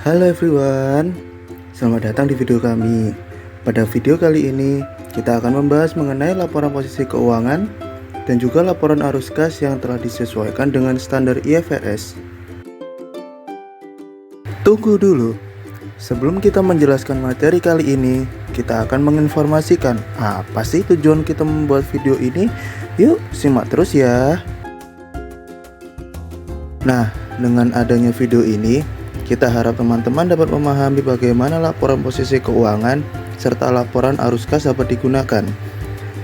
Halo everyone, selamat datang di video kami. Pada video kali ini, kita akan membahas mengenai laporan posisi keuangan dan juga laporan arus kas yang telah disesuaikan dengan standar IFRS. Tunggu dulu, sebelum kita menjelaskan materi kali ini, kita akan menginformasikan apa sih tujuan kita membuat video ini. Yuk, simak terus ya. Nah, dengan adanya video ini, kita harap teman-teman dapat memahami bagaimana laporan posisi keuangan serta laporan arus kas dapat digunakan.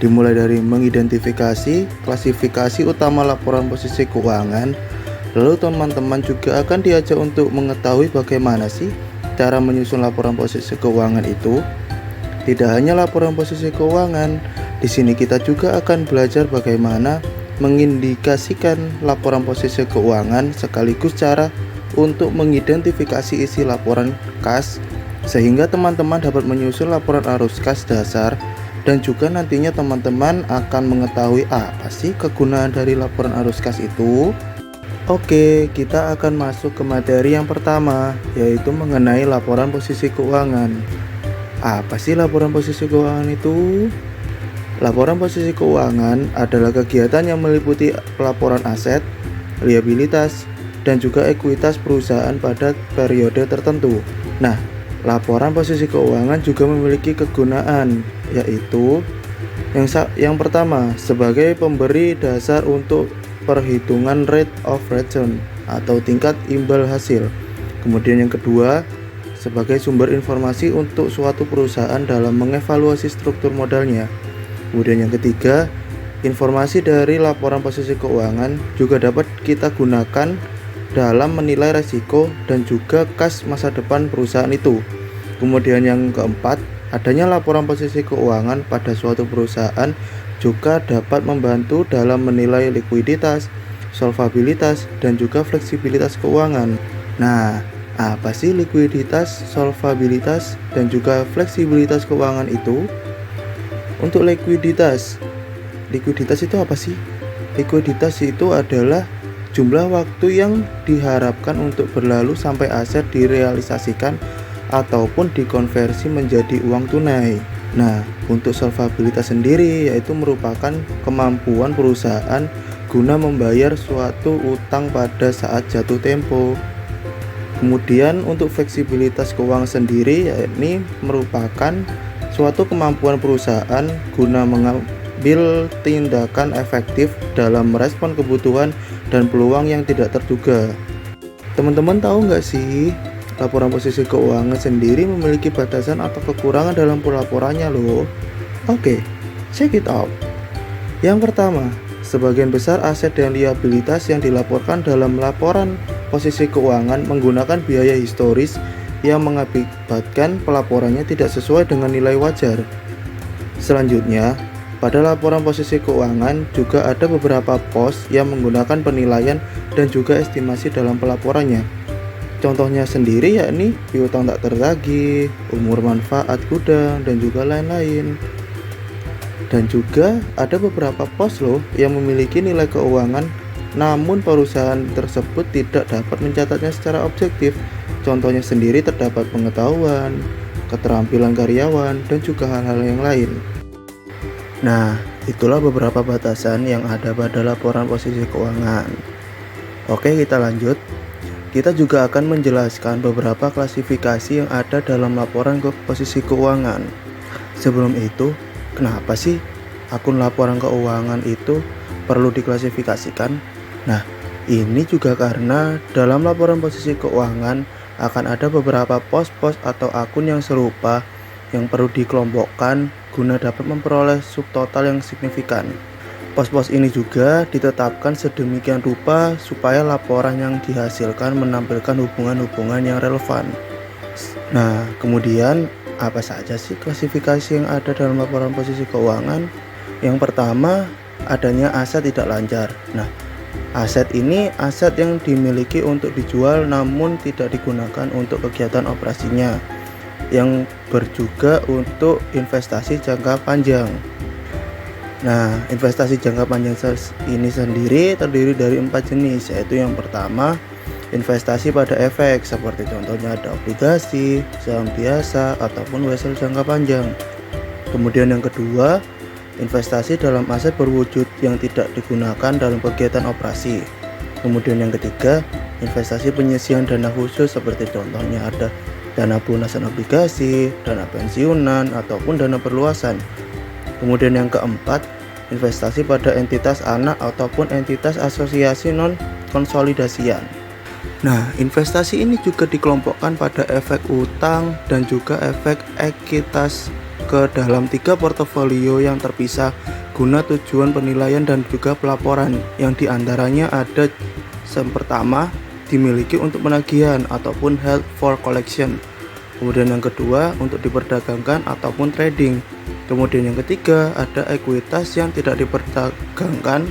Dimulai dari mengidentifikasi, klasifikasi utama laporan posisi keuangan, lalu teman-teman juga akan diajak untuk mengetahui bagaimana sih cara menyusun laporan posisi keuangan itu. Tidak hanya laporan posisi keuangan, di sini kita juga akan belajar bagaimana mengindikasikan laporan posisi keuangan sekaligus cara untuk mengidentifikasi isi laporan kas sehingga teman-teman dapat menyusun laporan arus kas dasar dan juga nantinya teman-teman akan mengetahui apa sih kegunaan dari laporan arus kas itu. Oke, kita akan masuk ke materi yang pertama, yaitu mengenai laporan posisi keuangan. Apa sih laporan posisi keuangan itu? Laporan posisi keuangan adalah kegiatan yang meliputi pelaporan aset, liabilitas, dan juga ekuitas perusahaan pada periode tertentu. Nah, laporan posisi keuangan juga memiliki kegunaan, yaitu yang pertama sebagai pemberi dasar untuk perhitungan rate of return atau tingkat imbal hasil. Kemudian yang kedua sebagai sumber informasi untuk suatu perusahaan dalam mengevaluasi struktur modalnya. Kemudian yang ketiga, informasi dari laporan posisi keuangan juga dapat kita gunakan dalam menilai resiko dan juga kas masa depan perusahaan itu. Kemudian yang keempat, adanya laporan posisi keuangan pada suatu perusahaan juga dapat membantu dalam menilai likuiditas, solvabilitas, dan juga fleksibilitas keuangan. Nah, apa sih likuiditas, solvabilitas, dan juga fleksibilitas keuangan itu? Untuk likuiditas itu apa sih? Likuiditas itu adalah jumlah waktu yang diharapkan untuk berlalu sampai aset direalisasikan ataupun dikonversi menjadi uang tunai. Nah, untuk solvabilitas sendiri yaitu merupakan kemampuan perusahaan guna membayar suatu utang pada saat jatuh tempo. Kemudian untuk fleksibilitas keuangan sendiri yakni merupakan suatu kemampuan perusahaan guna mengambil tindakan efektif dalam merespon kebutuhan dan peluang yang tidak terduga. Teman-teman tahu nggak sih, laporan posisi keuangan sendiri memiliki batasan atau kekurangan dalam pelaporannya loh. Oke, check it out. Yang pertama, sebagian besar aset dan liabilitas yang dilaporkan dalam laporan posisi keuangan menggunakan biaya historis yang mengakibatkan pelaporannya tidak sesuai dengan nilai wajar. Selanjutnya, pada laporan posisi keuangan juga ada beberapa pos yang menggunakan penilaian dan juga estimasi dalam pelaporannya. Contohnya sendiri yakni piutang tak tertagih, umur manfaat gudang, dan juga lain-lain. Dan juga ada beberapa pos loh yang memiliki nilai keuangan namun perusahaan tersebut tidak dapat mencatatnya secara objektif. Contohnya sendiri terdapat pengetahuan, keterampilan karyawan, dan juga hal-hal yang lain. Nah, itulah beberapa batasan yang ada pada laporan posisi keuangan. Oke, kita lanjut. Kita juga akan menjelaskan beberapa klasifikasi yang ada dalam laporan posisi keuangan. Sebelum itu, kenapa sih akun laporan keuangan itu perlu diklasifikasikan? Nah, ini juga karena dalam laporan posisi keuangan akan ada beberapa pos-pos atau akun yang serupa yang perlu dikelompokkan guna dapat memperoleh subtotal yang signifikan. Pos-pos ini juga ditetapkan sedemikian rupa supaya laporan yang dihasilkan menampilkan hubungan-hubungan yang relevan. Nah, kemudian apa saja sih klasifikasi yang ada dalam laporan posisi keuangan? Yang pertama, adanya aset tidak lancar. Nah, aset ini aset yang dimiliki untuk dijual namun tidak digunakan untuk kegiatan operasinya, yang berjuga untuk investasi jangka panjang. Nah, investasi jangka panjang ini sendiri terdiri dari 4 jenis, yaitu yang pertama investasi pada efek seperti contohnya ada obligasi, saham biasa, ataupun wesel jangka panjang. Kemudian yang kedua, investasi dalam aset berwujud yang tidak digunakan dalam kegiatan operasi. Kemudian yang ketiga, investasi penyisian dana khusus seperti contohnya ada dana pelunasan obligasi, dana pensiunan, ataupun dana perluasan. Kemudian yang keempat, investasi pada entitas anak ataupun entitas asosiasi non-konsolidasian. Nah, investasi ini juga dikelompokkan pada efek utang dan juga efek ekuitas ke dalam 3 portofolio yang terpisah guna tujuan penilaian dan juga pelaporan, yang diantaranya ada yang pertama dimiliki untuk penagihan ataupun held for collection. Kemudian yang kedua untuk diperdagangkan ataupun trading. Kemudian yang ketiga ada ekuitas yang tidak diperdagangkan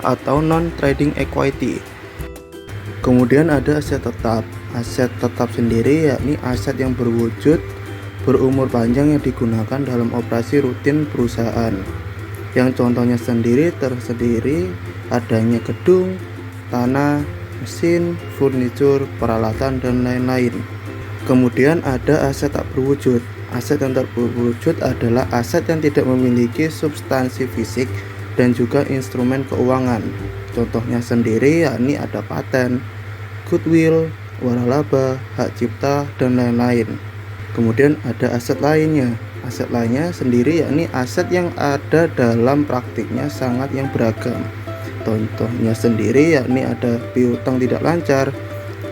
atau non trading equity. Kemudian ada aset tetap. Aset tetap sendiri yakni aset yang berwujud berumur panjang yang digunakan dalam operasi rutin perusahaan. Yang contohnya sendiri tersendiri adanya gedung, tanah, mesin, furnitur, peralatan, dan lain-lain. Kemudian ada aset tak berwujud. Aset yang tak berwujud adalah aset yang tidak memiliki substansi fisik dan juga instrumen keuangan. Contohnya sendiri yakni ada paten, goodwill, waralaba, hak cipta, dan lain-lain. Kemudian ada aset lainnya. Aset lainnya sendiri yakni aset yang ada dalam praktiknya sangat yang beragam. Contohnya sendiri yakni ada piutang tidak lancar,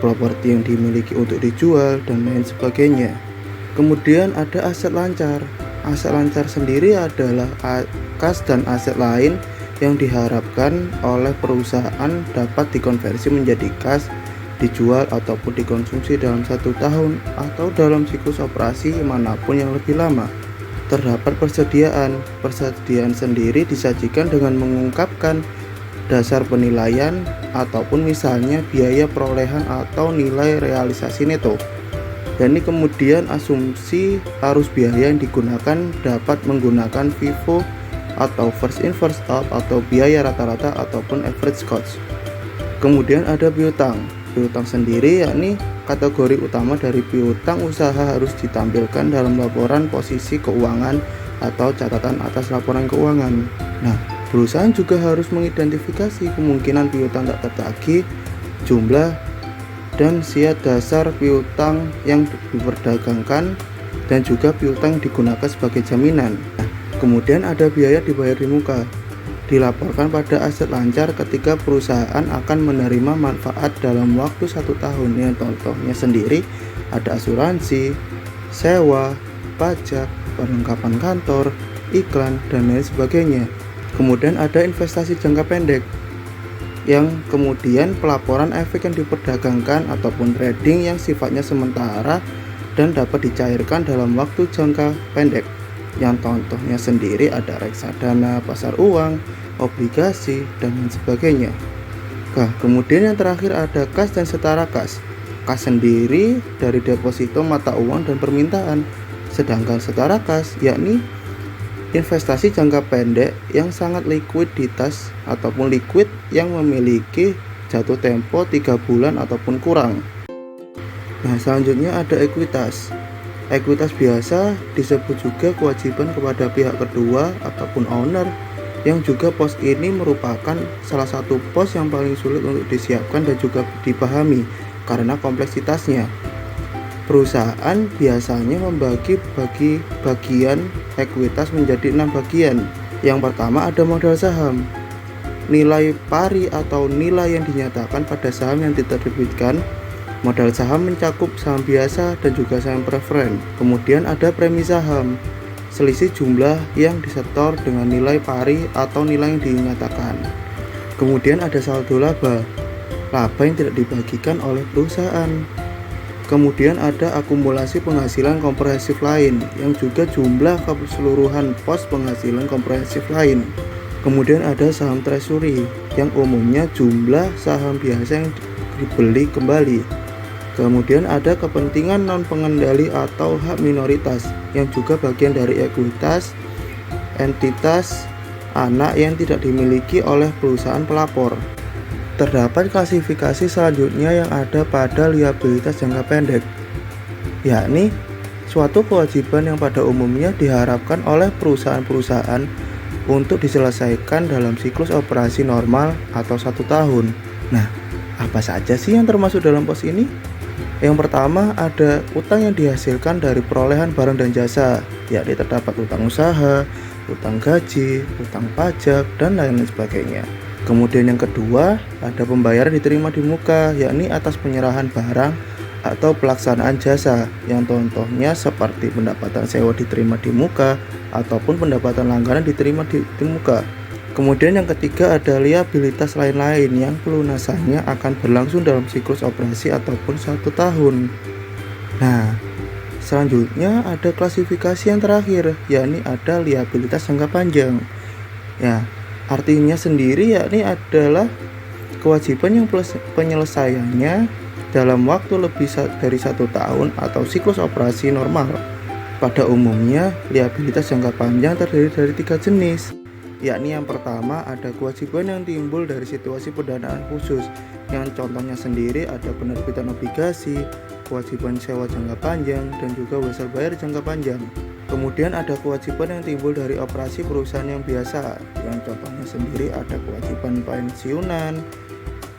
properti yang dimiliki untuk dijual, dan lain sebagainya. Kemudian ada aset lancar. Aset lancar sendiri adalah kas dan aset lain yang diharapkan oleh perusahaan dapat dikonversi menjadi kas, dijual ataupun dikonsumsi dalam 1 tahun atau dalam siklus operasi manapun yang lebih lama. Terdapat persediaan. Persediaan sendiri disajikan dengan mengungkapkan dasar penilaian ataupun misalnya biaya perolehan atau nilai realisasi neto. Dan ini kemudian asumsi arus biaya yang digunakan dapat menggunakan FIFO atau first in first out atau biaya rata-rata ataupun average cost. Kemudian ada piutang. Piutang sendiri yakni kategori utama dari piutang usaha harus ditampilkan dalam laporan posisi keuangan atau catatan atas laporan keuangan. Nah, perusahaan juga harus mengidentifikasi kemungkinan piutang tak tertagih, jumlah, dan siat dasar piutang yang diperdagangkan, dan juga piutang digunakan sebagai jaminan. Nah, kemudian ada biaya dibayar di muka. Dilaporkan pada aset lancar ketika perusahaan akan menerima manfaat dalam waktu 1 tahun. Yang contohnya sendiri ada asuransi, sewa, pajak, perlengkapan kantor, iklan, dan lain sebagainya. Kemudian ada investasi jangka pendek, yang kemudian pelaporan efek yang diperdagangkan ataupun trading yang sifatnya sementara dan dapat dicairkan dalam waktu jangka pendek. Yang contohnya sendiri ada reksadana, pasar uang, obligasi, dan lain sebagainya. Nah, kemudian yang terakhir ada kas dan setara kas. Kas sendiri dari deposito mata uang dan permintaan, sedangkan setara kas yakni investasi jangka pendek yang sangat likuiditas ataupun liquid yang memiliki jatuh tempo 3 bulan ataupun kurang. Nah, selanjutnya ada ekuitas. Ekuitas biasa disebut juga kewajiban kepada pihak kedua ataupun owner, yang juga pos ini merupakan salah satu pos yang paling sulit untuk disiapkan dan juga dipahami karena kompleksitasnya. Perusahaan biasanya membagi bagian ekuitas menjadi 6 bagian. Yang pertama ada modal saham. Nilai pari atau nilai yang dinyatakan pada saham yang diterbitkan. Modal saham mencakup saham biasa dan juga saham preferen. Kemudian ada premi saham, selisih jumlah yang disetor dengan nilai pari atau nilai yang dinyatakan. Kemudian ada saldo laba, laba yang tidak dibagikan oleh perusahaan. Kemudian ada akumulasi penghasilan komprehensif lain, yang juga jumlah keseluruhan pos penghasilan komprehensif lain. Kemudian ada saham treasury, yang umumnya jumlah saham biasa yang dibeli kembali. Kemudian ada kepentingan non pengendali atau hak minoritas, yang juga bagian dari ekuitas entitas anak yang tidak dimiliki oleh perusahaan pelapor. Terdapat klasifikasi selanjutnya yang ada pada liabilitas jangka pendek, yakni suatu kewajiban yang pada umumnya diharapkan oleh perusahaan-perusahaan untuk diselesaikan dalam siklus operasi normal atau 1 tahun. Nah, apa saja sih yang termasuk dalam pos ini? Yang pertama ada utang yang dihasilkan dari perolehan barang dan jasa, yakni terdapat utang usaha, utang gaji, utang pajak, dan lain-lain sebagainya. Kemudian yang kedua ada pembayaran diterima di muka, yakni atas penyerahan barang atau pelaksanaan jasa, yang contohnya seperti pendapatan sewa diterima di muka ataupun pendapatan langganan diterima di muka. Kemudian yang ketiga ada liabilitas lain-lain yang pelunasannya akan berlangsung dalam siklus operasi ataupun 1 tahun. Nah, selanjutnya ada klasifikasi yang terakhir, yakni ada liabilitas jangka panjang. Ya, artinya sendiri yakni adalah kewajiban yang penyelesaiannya dalam waktu lebih dari 1 tahun atau siklus operasi normal. Pada umumnya, liabilitas jangka panjang terdiri dari 3 jenis, yakni yang pertama ada kewajiban yang timbul dari situasi pendanaan khusus, yang contohnya sendiri ada penerbitan obligasi, kewajiban sewa jangka panjang, dan juga wesel bayar jangka panjang. Kemudian ada kewajiban yang timbul dari operasi perusahaan yang biasa, yang contohnya sendiri ada kewajiban pensiunan,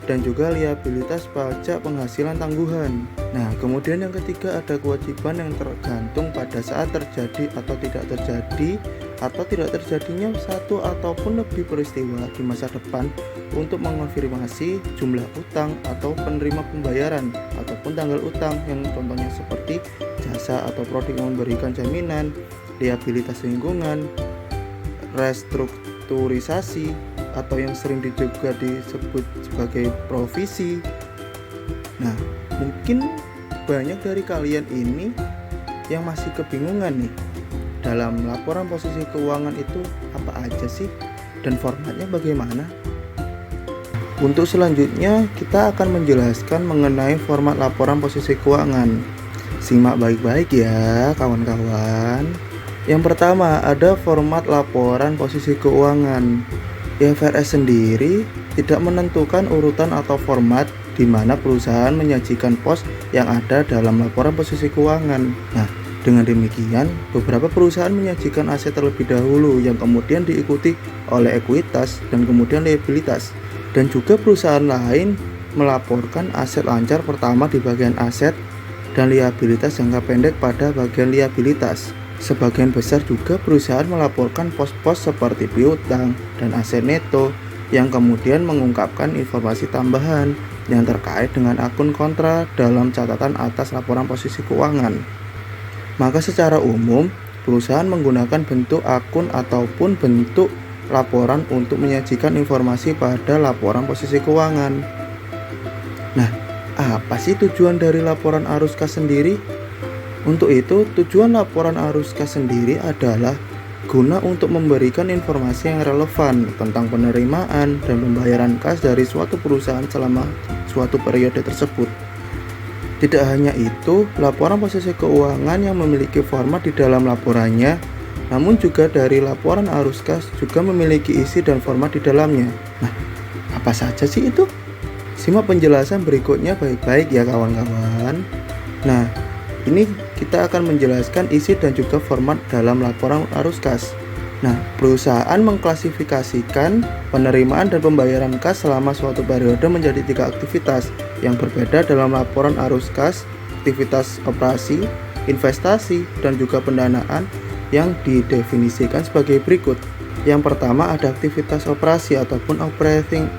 dan juga liabilitas pajak penghasilan tangguhan. Nah, kemudian yang ketiga ada kewajiban yang tergantung pada saat terjadi atau tidak terjadi atau tidak terjadinya satu ataupun lebih peristiwa di masa depan untuk mengonfirmasi jumlah utang atau penerima pembayaran ataupun tanggal utang, yang contohnya seperti jasa atau produk yang memberikan jaminan, liabilitas lingkungan, restrukturisasi, atau yang sering juga disebut sebagai provisi. Nah, mungkin banyak dari kalian ini yang masih kebingungan nih, dalam laporan posisi keuangan itu apa aja sih dan formatnya bagaimana? Untuk selanjutnya kita akan menjelaskan mengenai format laporan posisi keuangan. Simak baik-baik ya kawan-kawan. Yang pertama ada format laporan posisi keuangan. IFRS sendiri tidak menentukan urutan atau format di mana perusahaan menyajikan pos yang ada dalam laporan posisi keuangan. Nah, dengan demikian, beberapa perusahaan menyajikan aset terlebih dahulu yang kemudian diikuti oleh ekuitas dan kemudian liabilitas. Dan juga perusahaan lain melaporkan aset lancar pertama di bagian aset dan liabilitas jangka pendek pada bagian liabilitas. Sebagian besar juga perusahaan melaporkan pos-pos seperti piutang dan aset neto yang kemudian mengungkapkan informasi tambahan yang terkait dengan akun kontra dalam catatan atas laporan posisi keuangan. Maka secara umum, perusahaan menggunakan bentuk akun ataupun bentuk laporan untuk menyajikan informasi pada laporan posisi keuangan. Nah, apa sih tujuan dari laporan arus kas sendiri? Untuk itu, tujuan laporan arus kas sendiri adalah guna untuk memberikan informasi yang relevan tentang penerimaan dan pembayaran kas dari suatu perusahaan selama suatu periode tersebut. Tidak hanya itu, laporan posisi keuangan yang memiliki format di dalam laporannya, namun juga dari laporan arus kas juga memiliki isi dan format di dalamnya. Nah, apa saja sih itu? Simak penjelasan berikutnya baik-baik ya kawan-kawan. Nah, ini kita akan menjelaskan isi dan juga format dalam laporan arus kas. Nah, perusahaan mengklasifikasikan penerimaan dan pembayaran kas selama suatu periode menjadi 3 aktivitas yang berbeda dalam laporan arus kas: aktivitas operasi, investasi, dan juga pendanaan yang didefinisikan sebagai berikut. Yang pertama ada aktivitas operasi ataupun operating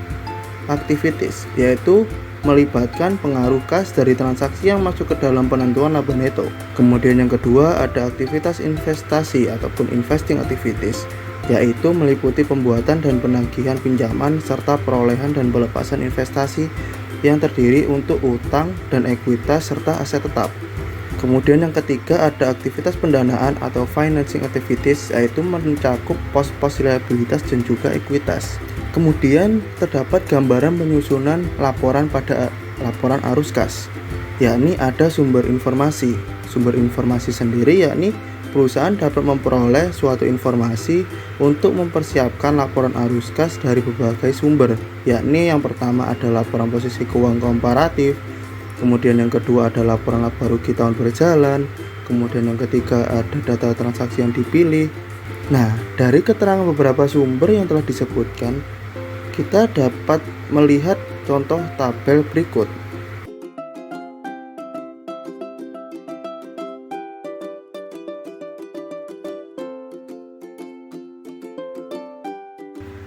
activities, yaitu melibatkan pengaruh kas dari transaksi yang masuk ke dalam penentuan laba neto. Kemudian yang kedua ada aktivitas investasi ataupun investing activities, yaitu meliputi pembuatan dan penagihan pinjaman serta perolehan dan pelepasan investasi yang terdiri untuk utang dan ekuitas serta aset tetap. Kemudian yang ketiga ada aktivitas pendanaan atau financing activities, yaitu mencakup pos-pos liabilitas dan juga ekuitas. Kemudian terdapat gambaran penyusunan laporan pada laporan arus kas, yakni ada sumber informasi. Sumber informasi sendiri yakni perusahaan dapat memperoleh suatu informasi untuk mempersiapkan laporan arus kas dari berbagai sumber, yakni yang pertama ada laporan posisi keuangan komparatif, kemudian yang kedua ada laporan laba rugi tahun berjalan, kemudian yang ketiga ada data transaksi yang dipilih. Nah, dari keterangan beberapa sumber yang telah disebutkan, kita dapat melihat contoh tabel berikut.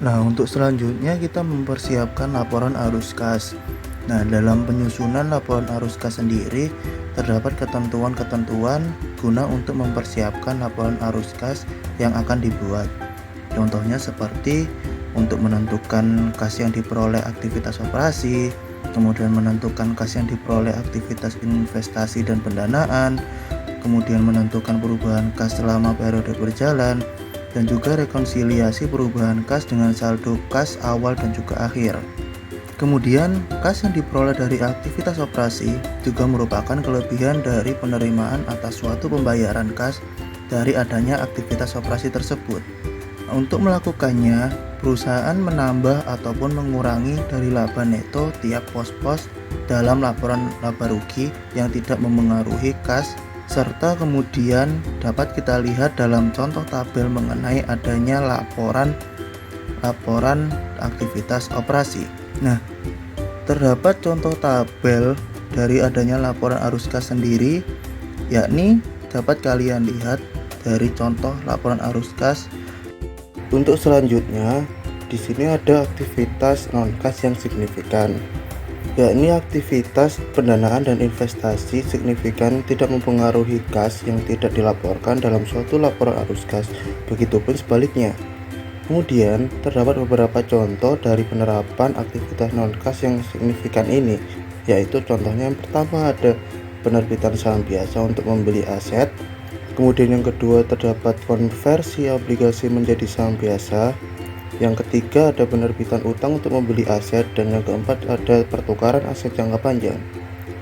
Nah, untuk selanjutnya kita mempersiapkan laporan arus kas. Nah, dalam penyusunan laporan arus kas sendiri terdapat ketentuan-ketentuan guna untuk mempersiapkan laporan arus kas yang akan dibuat. Contohnya seperti untuk menentukan kas yang diperoleh aktivitas operasi, kemudian menentukan kas yang diperoleh aktivitas investasi dan pendanaan, kemudian menentukan perubahan kas selama periode berjalan, dan juga rekonsiliasi perubahan kas dengan saldo kas awal dan juga akhir. Kemudian, kas yang diperoleh dari aktivitas operasi juga merupakan kelebihan dari penerimaan atas suatu pembayaran kas dari adanya aktivitas operasi tersebut. Untuk melakukannya, perusahaan menambah ataupun mengurangi dari laba neto tiap pos-pos dalam laporan laba rugi yang tidak memengaruhi kas, serta kemudian dapat kita lihat dalam contoh tabel mengenai adanya laporan aktivitas operasi. Nah, terdapat contoh tabel dari adanya laporan arus kas sendiri, yakni dapat kalian lihat dari contoh laporan arus kas. Untuk selanjutnya, di sini ada aktivitas non kas yang signifikan, yakni aktivitas pendanaan dan investasi signifikan tidak mempengaruhi kas yang tidak dilaporkan dalam suatu laporan arus kas, begitupun sebaliknya. Kemudian, terdapat beberapa contoh dari penerapan aktivitas non-kas yang signifikan ini, yaitu contohnya yang pertama ada penerbitan saham biasa untuk membeli aset, kemudian yang kedua terdapat konversi obligasi menjadi saham biasa, yang ketiga ada penerbitan utang untuk membeli aset, dan yang keempat ada pertukaran aset jangka panjang.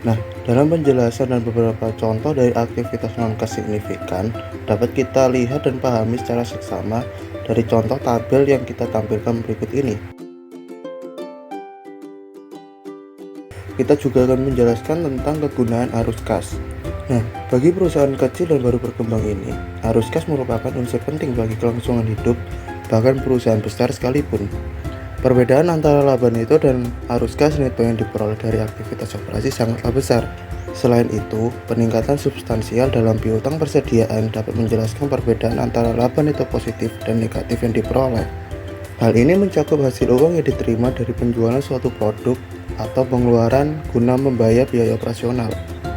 Nah, dalam penjelasan dan beberapa contoh dari aktivitas non-kas signifikan dapat kita lihat dan pahami secara seksama dari contoh tabel yang kita tampilkan berikut ini. Kita juga akan menjelaskan tentang kegunaan arus kas. Nah, bagi perusahaan kecil dan baru berkembang ini, arus kas merupakan unsur penting bagi kelangsungan hidup bahkan perusahaan besar sekalipun. Perbedaan antara laba neto dan arus kas neto yang diperoleh dari aktivitas operasi sangatlah besar. Selain itu, peningkatan substansial dalam piutang persediaan dapat menjelaskan perbedaan antara laba neto positif dan negatif yang diperoleh. Hal ini mencakup hasil uang yang diterima dari penjualan suatu produk atau pengeluaran guna membayar biaya operasional.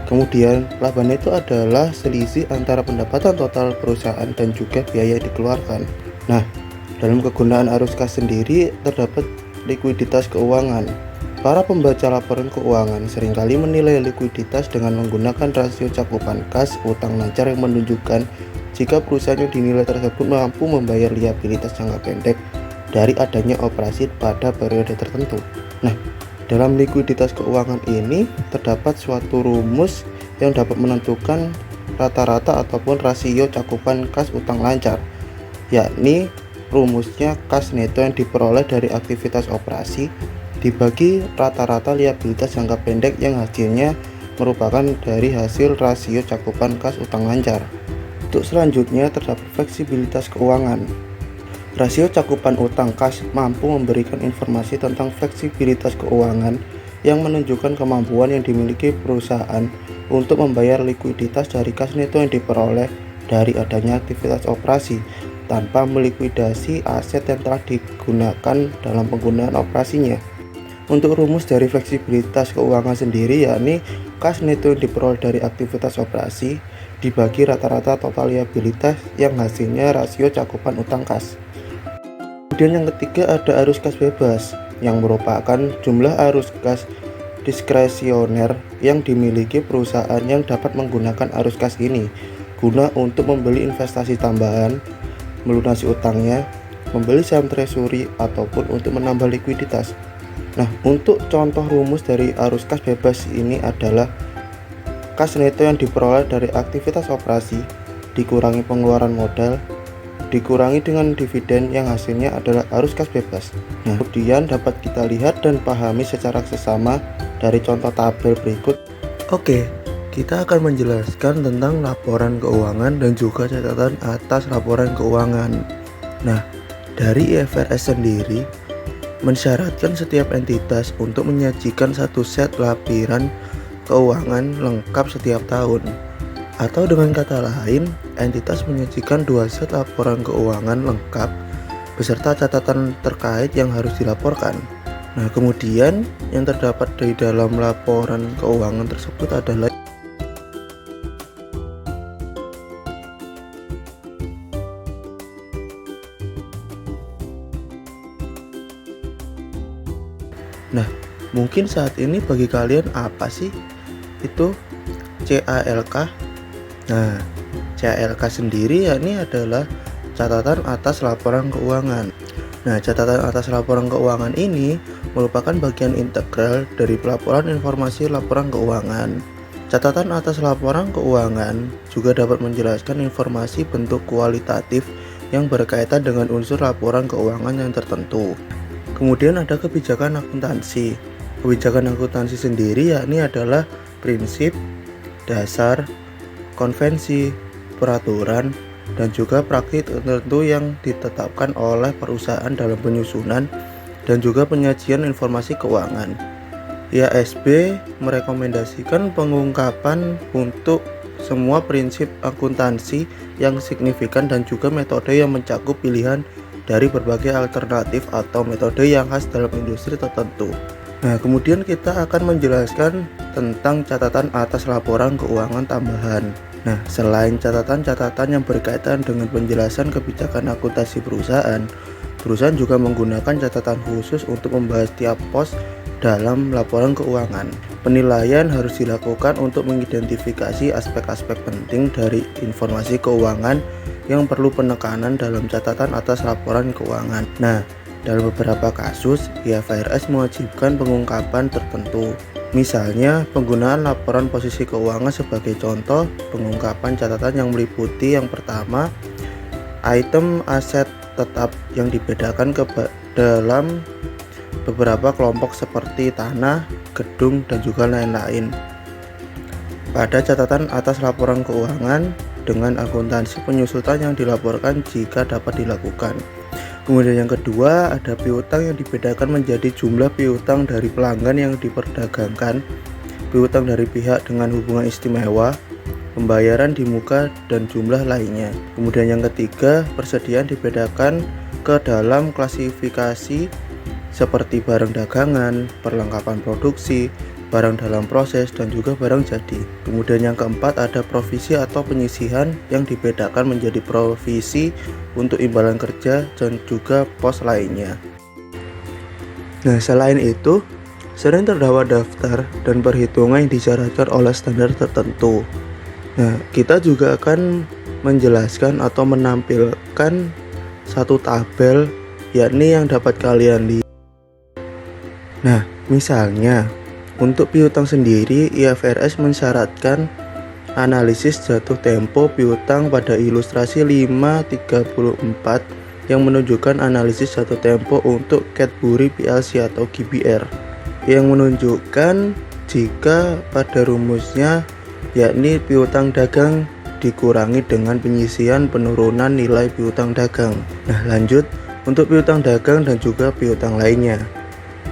Kemudian, laba neto adalah selisih antara pendapatan total perusahaan dan juga biaya yang dikeluarkan. Nah, dalam kegunaan arus kas sendiri terdapat likuiditas keuangan. Para pembaca laporan keuangan seringkali menilai likuiditas dengan menggunakan rasio cakupan kas utang lancar yang menunjukkan jika perusahaan yang dinilai tersebut mampu membayar liabilitas jangka pendek dari adanya operasi pada periode tertentu. Nah, dalam likuiditas keuangan ini terdapat suatu rumus yang dapat menentukan rata-rata ataupun rasio cakupan kas utang lancar, yakni rumusnya kas neto yang diperoleh dari aktivitas operasi dibagi rata-rata liabilitas jangka pendek yang hasilnya merupakan dari hasil rasio cakupan kas utang lancar. Untuk selanjutnya terdapat fleksibilitas keuangan. Rasio cakupan utang kas mampu memberikan informasi tentang fleksibilitas keuangan yang menunjukkan kemampuan yang dimiliki perusahaan untuk membayar likuiditas dari kas neto yang diperoleh dari adanya aktivitas operasi tanpa melikuidasi aset yang telah digunakan dalam penggunaan operasinya. Untuk rumus dari fleksibilitas keuangan sendiri, yakni kas neto yang diperoleh dari aktivitas operasi dibagi rata-rata total liabilitas yang hasilnya rasio cakupan utang kas. Kemudian yang ketiga ada arus kas bebas, yang merupakan jumlah arus kas diskresioner yang dimiliki perusahaan yang dapat menggunakan arus kas ini guna untuk membeli investasi tambahan, melunasi utangnya, membeli saham treasury, ataupun untuk menambah likuiditas. Nah, untuk contoh rumus dari arus kas bebas ini adalah kas neto yang diperoleh dari aktivitas operasi dikurangi pengeluaran modal, dikurangi dengan dividen yang hasilnya adalah arus kas bebas. Nah, kemudian dapat kita lihat dan pahami secara seksama dari contoh tabel berikut. Oke, kita akan menjelaskan tentang laporan keuangan dan juga catatan atas laporan keuangan. Nah, dari IFRS sendiri mensyaratkan setiap entitas untuk menyajikan satu set lampiran keuangan lengkap setiap tahun. Atau dengan kata lain, entitas menyajikan 2 set laporan keuangan lengkap beserta catatan terkait yang harus dilaporkan. Nah, kemudian yang terdapat di dalam laporan keuangan tersebut adalah Nah, mungkin saat ini bagi kalian apa sih itu CALK? Nah, CALK sendiri yakni adalah catatan atas laporan keuangan. Nah, catatan atas laporan keuangan ini merupakan bagian integral dari pelaporan informasi laporan keuangan. Catatan atas laporan keuangan juga dapat menjelaskan informasi bentuk kualitatif yang berkaitan dengan unsur laporan keuangan yang tertentu. Kemudian ada kebijakan akuntansi. Kebijakan akuntansi sendiri yakni adalah prinsip, dasar, konvensi, peraturan, dan juga praktik tertentu yang ditetapkan oleh perusahaan dalam penyusunan dan juga penyajian informasi keuangan. IASB merekomendasikan pengungkapan untuk semua prinsip akuntansi yang signifikan dan juga metode yang mencakup pilihan dari berbagai alternatif atau metode yang khas dalam industri tertentu. Nah, kemudian kita akan menjelaskan tentang catatan atas laporan keuangan tambahan. Nah, selain catatan-catatan yang berkaitan dengan penjelasan kebijakan akuntansi perusahaan, perusahaan juga menggunakan catatan khusus untuk membahas tiap pos dalam laporan keuangan. Penilaian harus dilakukan untuk mengidentifikasi aspek-aspek penting dari informasi keuangan yang perlu penekanan dalam catatan atas laporan keuangan. Nah, dalam beberapa kasus, IFRS mewajibkan pengungkapan tertentu. Misalnya, penggunaan laporan posisi keuangan sebagai contoh pengungkapan catatan yang meliputi yang pertama, item aset tetap yang dibedakan dalam beberapa kelompok seperti tanah, gedung, dan juga lain-lain. Pada catatan atas laporan keuangan dengan akuntansi penyusutan yang dilaporkan jika dapat dilakukan. Kemudian yang kedua, ada piutang yang dibedakan menjadi jumlah piutang dari pelanggan yang diperdagangkan, piutang dari pihak dengan hubungan istimewa, pembayaran di muka, dan jumlah lainnya. Kemudian yang ketiga, persediaan dibedakan ke dalam klasifikasi seperti barang dagangan, perlengkapan produksi, barang dalam proses, dan juga barang jadi. Kemudian yang keempat, ada provisi atau penyisihan yang dibedakan menjadi provisi untuk imbalan kerja dan juga pos lainnya. Nah, selain itu, sering terdapat daftar dan perhitungan yang disyaratkan oleh standar tertentu. Nah, kita juga akan menjelaskan atau menampilkan satu tabel yakni yang dapat kalian lihat. Nah, misalnya untuk piutang sendiri, IFRS mensyaratkan analisis jatuh tempo piutang pada ilustrasi 534 yang menunjukkan analisis jatuh tempo untuk Cadbury PLC atau GBR yang menunjukkan jika pada rumusnya yakni piutang dagang dikurangi dengan penyisian penurunan nilai piutang dagang. Nah, lanjut untuk piutang dagang dan juga piutang lainnya.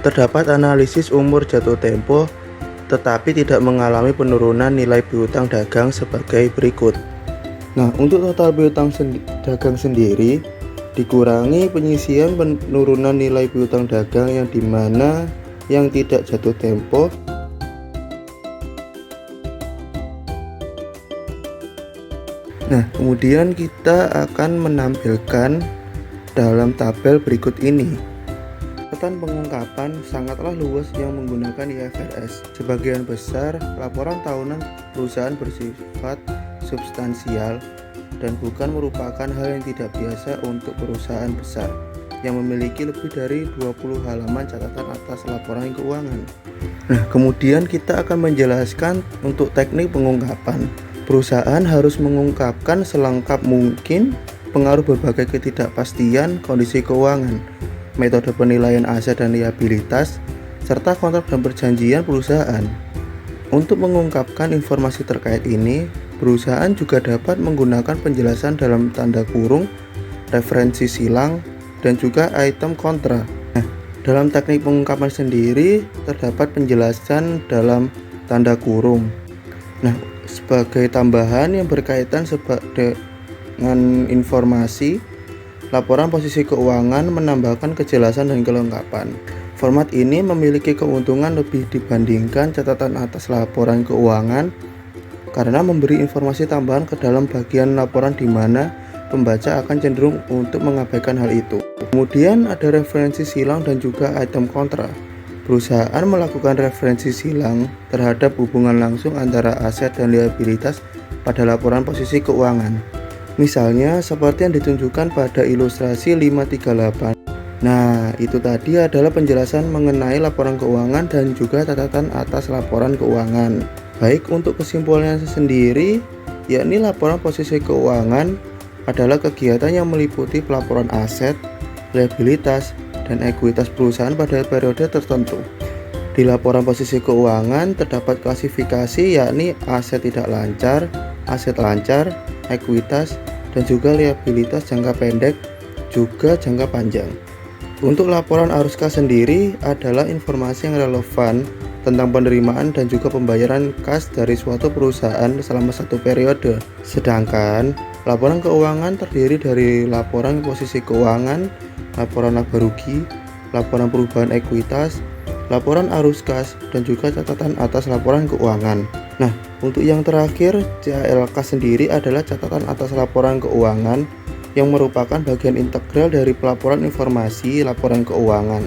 Terdapat analisis umur jatuh tempo tetapi tidak mengalami penurunan nilai piutang dagang sebagai berikut. Nah, untuk total piutang dagang sendiri dikurangi penyisian penurunan nilai piutang dagang yang dimana yang tidak jatuh tempo Nah, kemudian kita akan menampilkan dalam tabel berikut ini. Catatan pengungkapan sangatlah luas yang menggunakan IFRS. Sebagian besar laporan tahunan perusahaan bersifat substansial dan bukan merupakan hal yang tidak biasa untuk perusahaan besar yang memiliki lebih dari 20 halaman catatan atas laporan keuangan. Nah, kemudian kita akan menjelaskan untuk teknik pengungkapan. Perusahaan harus mengungkapkan selengkap mungkin pengaruh berbagai ketidakpastian kondisi keuangan, metode penilaian aset dan liabilitas, serta kontrak dan perjanjian perusahaan. Untuk mengungkapkan informasi terkait ini, perusahaan juga dapat menggunakan penjelasan dalam tanda kurung, referensi silang, dan juga item kontra. Dalam teknik pengungkapan sendiri, terdapat penjelasan dalam tanda kurung. Sebagai tambahan yang berkaitan dengan informasi, laporan posisi keuangan menambahkan kejelasan dan kelengkapan. Format ini memiliki keuntungan lebih dibandingkan catatan atas laporan keuangan karena memberi informasi tambahan ke dalam bagian laporan di mana pembaca akan cenderung untuk mengabaikan hal itu. Kemudian ada referensi silang dan juga item kontra. Perusahaan melakukan referensi silang terhadap hubungan langsung antara aset dan liabilitas pada laporan posisi keuangan. Misalnya seperti yang ditunjukkan pada ilustrasi 538. Nah, itu tadi adalah penjelasan mengenai laporan keuangan dan juga catatan atas laporan keuangan. Baik, untuk kesimpulannya sendiri, yakni laporan posisi keuangan adalah kegiatan yang meliputi pelaporan aset, liabilitas, dan ekuitas perusahaan pada periode tertentu. Di laporan posisi keuangan terdapat klasifikasi yakni aset tidak lancar, aset lancar, ekuitas, dan juga liabilitas jangka pendek, juga jangka panjang. Untuk laporan arus kas sendiri adalah informasi yang relevan tentang penerimaan dan juga pembayaran kas dari suatu perusahaan selama satu periode. Sedangkan laporan keuangan terdiri dari laporan posisi keuangan, laporan laba rugi, laporan perubahan ekuitas, laporan arus kas, dan juga catatan atas laporan keuangan. Nah, untuk yang terakhir, CALK sendiri adalah catatan atas laporan keuangan yang merupakan bagian integral dari pelaporan informasi laporan keuangan.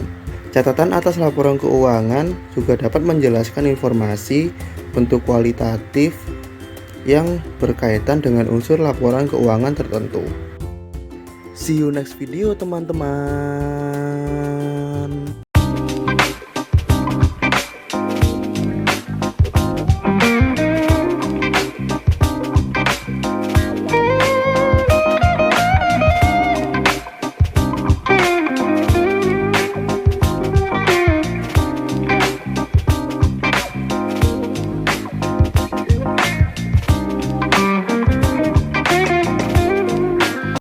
Catatan atas laporan keuangan juga dapat menjelaskan informasi bentuk kualitatif yang berkaitan dengan unsur laporan keuangan tertentu. See you next video teman-teman.